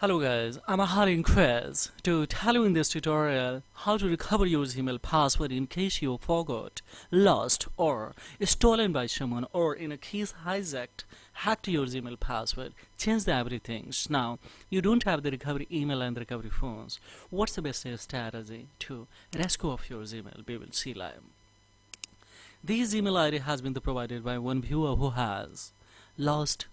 Hello guys, I'm Harin Quez to tell you in this tutorial how to recover your Gmail password in case you forgot, lost or stolen by someone, or in a case hijacked, hacked your Gmail password, changed everything. Now you don't have the recovery email and the recovery phones. What's the best strategy to rescue of your Gmail? We will see live. This email ID has been provided by one viewer who has lost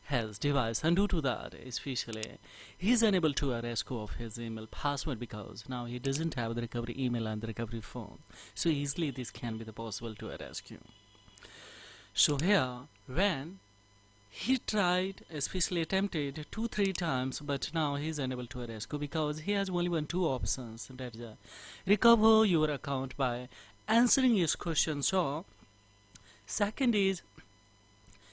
his device, and due to that especially he is unable to rescue of his email password because now he doesn't have the recovery email and the recovery phone, so easily this can be the possible to rescue. So here, when he tried, especially attempted 2-3 times, but now he is unable to rescue because he has only two options, that is recover your account by answering his questions, so second is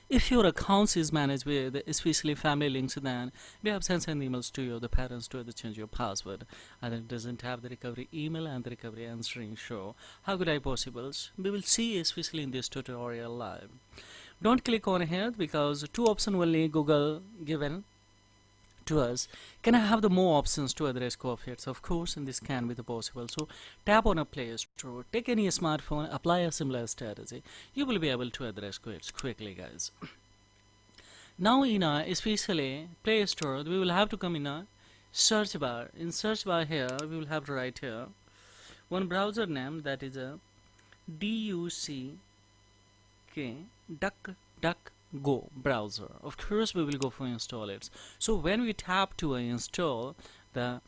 if your accounts is managed with especially family links, then we have sent emails to your the parents to change your password, and it doesn't have the recovery email and the recovery answering. So how could I possible? We will see especially in this tutorial live. Don't click on here because two options only Google given to us. Can I have the more options to address co-affairs? Of course, and this can be the possible. So tap on a Play Store, take any smartphone, apply a similar strategy. You will be able to address it quickly, guys. Now in a especially Play Store, we will have to come in a search bar. In search bar here, we will have to write here one browser name, that is a DUCK DuckDuckGo browser. Of course we will go for install it. So when we tap to install, I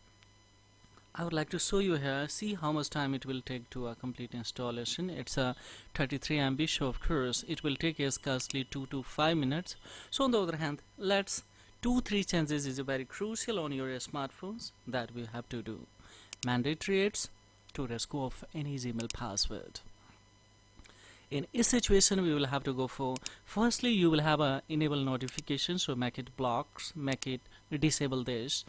would like to show you here, see how much time it will take to complete installation. It's a 33 MB, so of course it will take us scarcely 2 to 5 minutes. So on the other hand, let's 2-3 changes is very crucial on your smartphones that we have to do. Mandatory it's to rescue of any Gmail password. In this situation we will have to go for, firstly you will have a enable notification, so make it blocks, make it disable this.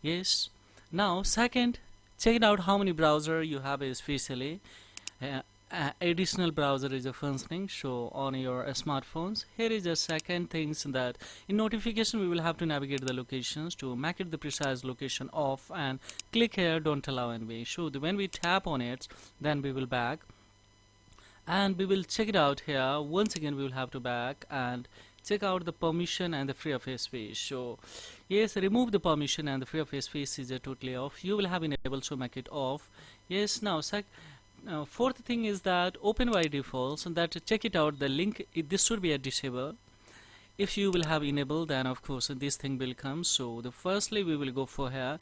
Yes. Now second, check it out how many browser you have, especially additional browser is a functioning so on your smartphones. Here is a second things that in notification we will have to navigate the locations to make it the precise location off, and click here don't allow NV. So when we tap on it, then we will back and we will check it out here. Once again we will have to back and check out the permission and the free of space. So yes, remove the permission and the free of space is totally off. You will have enable, so make it off. Yes. Now fourth thing is that open by default, and that check it out the link, this should be a disable. If you will have enable, then of course this thing will come. So the firstly we will go for here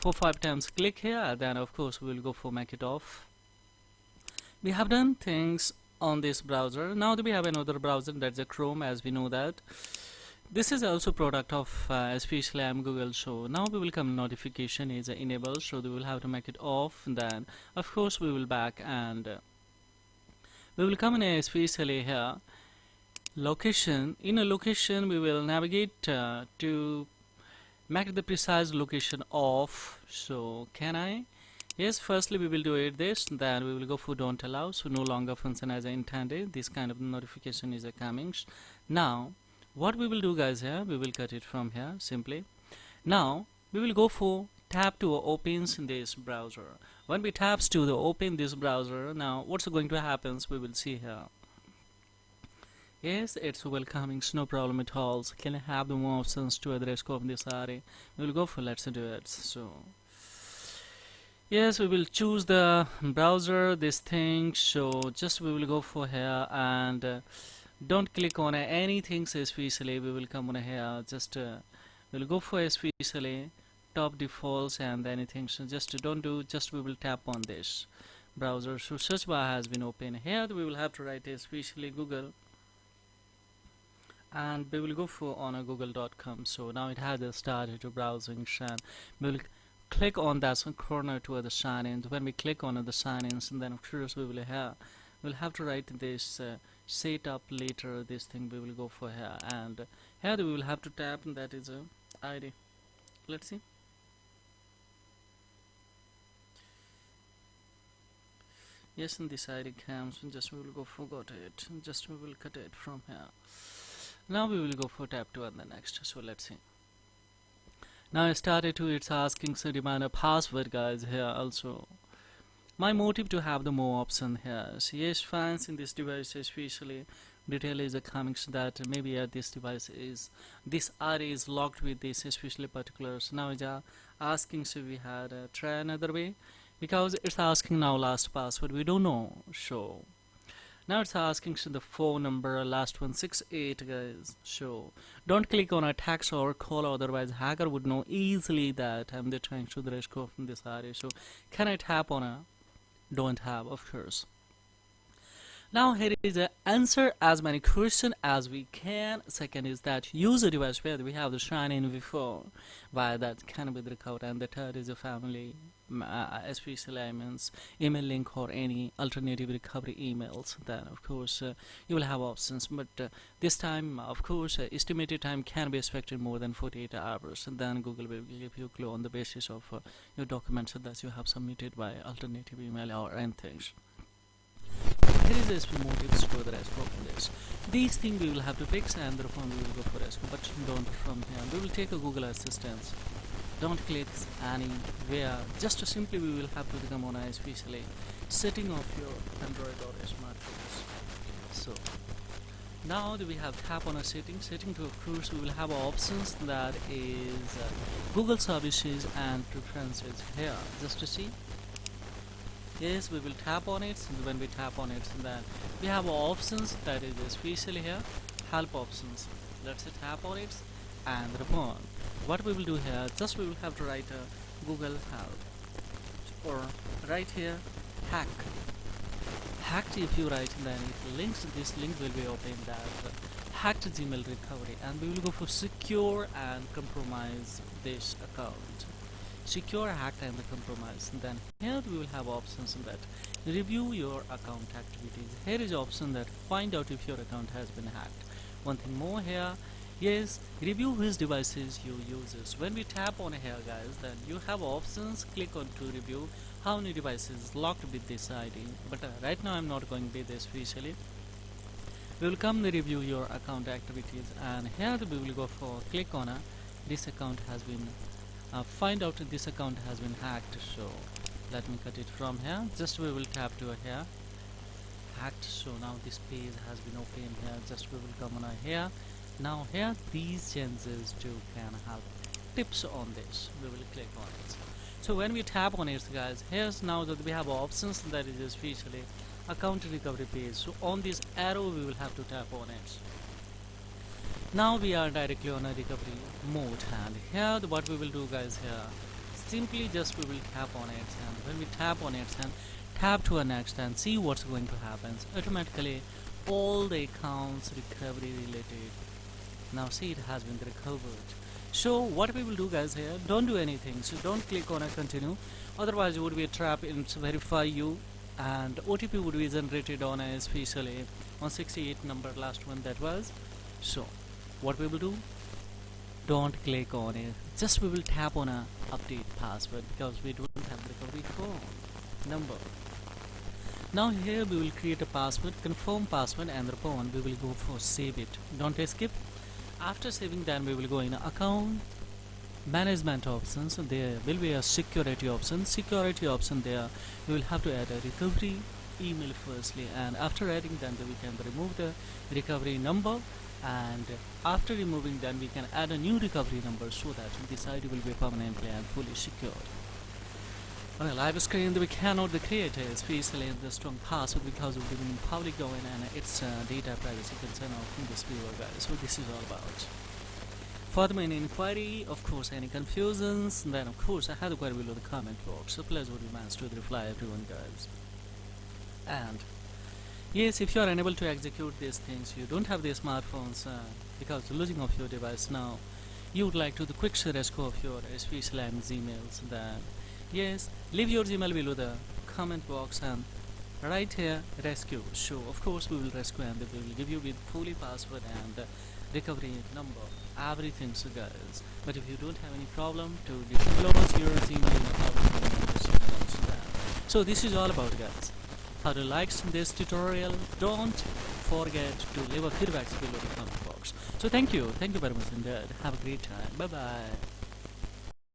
4-5 times click here, then of course we will go for make it off. We have done things on this browser. Now we have another browser, that's a Chrome, as we know that this is also product of especially Google. So now we will come notification is enabled, so we will have to make it off. Then of course we will back and we will come in especially here location. In a location we will navigate to make the precise location off. So can I? Yes, firstly we will do it this, then we will go for don't allow, so no longer function as intended. This kind of notification is coming. Now what we will do, guys, here we will cut it from here simply. Now we will go for tap to opens in this browser. When we taps to the open this browser, now what's going to happen we will see here. Yes, it's welcoming, no problem at all. So can I have the more options to address of this array? We will go for let's do it. So yes, we will choose the browser, this thing. So just we will go for here and don't click on anything, so especially we will come on here, just we'll go for especially top defaults and anything. So just don't do, just we will tap on this browser. So search bar has been open. Here we will have to write especially Google, and we will go for on a google.com. So now it has started to browsing, and we will click on that corner to the sign in. When we click on the sign ins, and then of course we will have to write this set up later, this thing we will go for here, and here we will have to tap, and that is a ID. Let's see. Yes, and this ID comes, and just we will go forgot it, and just we will cut it from here. Now we will go for tab 2 and the next. So let's see. Now I started to it's asking to demand a password, guys, here also. My motive to have the more option here. So yes, fans in this device especially detail is coming so that maybe this device is this array is locked with this especially particulars. Now it's asking so we had try another way because it's asking now last password we don't know. So now it's asking so the phone number last 168, guys. So don't click on a text or call, otherwise hacker would know easily that I'm trying to the rescue from this array. So can I tap on a don't have, of course. Now here is the answer as many questions as we can. Second is that use a device where we have the shine in before why that can be recovered, and the third is a family especially means email link or any alternative recovery emails. Then of course you will have options, but this time of course estimated time can be expected more than 48 hours, and then Google will give you a clue on the basis of your documents that you have submitted by alternative email or anything. Here is a small motives for the rescue of this. These things we will have to fix, and therefore we will go for rescue, but don't from here. We will take a Google Assistant. Don't click anywhere. Just simply we will have to come on a especially setting of your Android or smartphones. So now that we have tap on a setting to of course we will have options that is Google services and preferences here. Just to see. Yes, we will tap on it, and when we tap on it then we have options that is especially here help options. Let's tap on it, and upon what we will do here, just we will have to write a Google help or right here hacked. If you write then it links, this link will be open that hacked Gmail recovery, and we will go for secure and compromise this account. Secure, hacked, and the compromise. And then here we will have options that review your account activities. Here is option that find out if your account has been hacked. One thing more here, yes, review which devices you uses. When we tap on here, guys, then you have options. Click on to review how many devices locked with this ID. But right now I'm not going with this officially. We will come to review your account activities, and here we will go for click on this account has been find out this account has been hacked. So let me cut it from here. Just we will tap to here hacked. So now this page has been opened here. Just we will come on here. Now here these changes too can help tips on this. We will click on it. So when we tap on it, guys, here's now that we have options that is especially account recovery page. So on this arrow we will have to tap on it. Now we are directly on a recovery mode, and here what we will do, guys, here simply just we will tap on it, and when we tap on it and tap to a next and see what's going to happen, automatically all the accounts recovery related. Now see, it has been recovered. So what we will do, guys, here, don't do anything. So don't click on a continue, otherwise it would be a trap in to verify you, and OTP would be generated on a especially 168 number last one that was. So what we will do, don't click on it, just we will tap on a update password because we don't have the recovery phone number. Now here we will create a password, confirm password, and upon we will go for save it. Don't skip. After saving, then we will go in account management options. There will be a security option. There we will have to add a recovery email firstly, and after adding, then we can remove the recovery number, and after removing, then we can add a new recovery number so that this ID will be permanently and fully secured. On a live screen, we cannot create a especially the strong password because it will be in public domain and it's data privacy concern of this viewer, guys. So this is all about. Further any inquiry, of course, any confusions, then of course I have the query below the comment box. So please would be managed to reply everyone, guys. And yes, if you are unable to execute these things, you don't have the smartphones because the losing of your device now, you would like to the quick rescue of your especially emails, then yes, leave your Gmail below the comment box and right here rescue. So of course we will rescue and we will give you with fully password and recovery number, everything, so guys. But if you don't have any problem to disclose your Gmail, so this is all about, guys. How to like this tutorial, don't forget to leave a feedback below the comment box. So thank you very much indeed. Have a great time. Bye bye.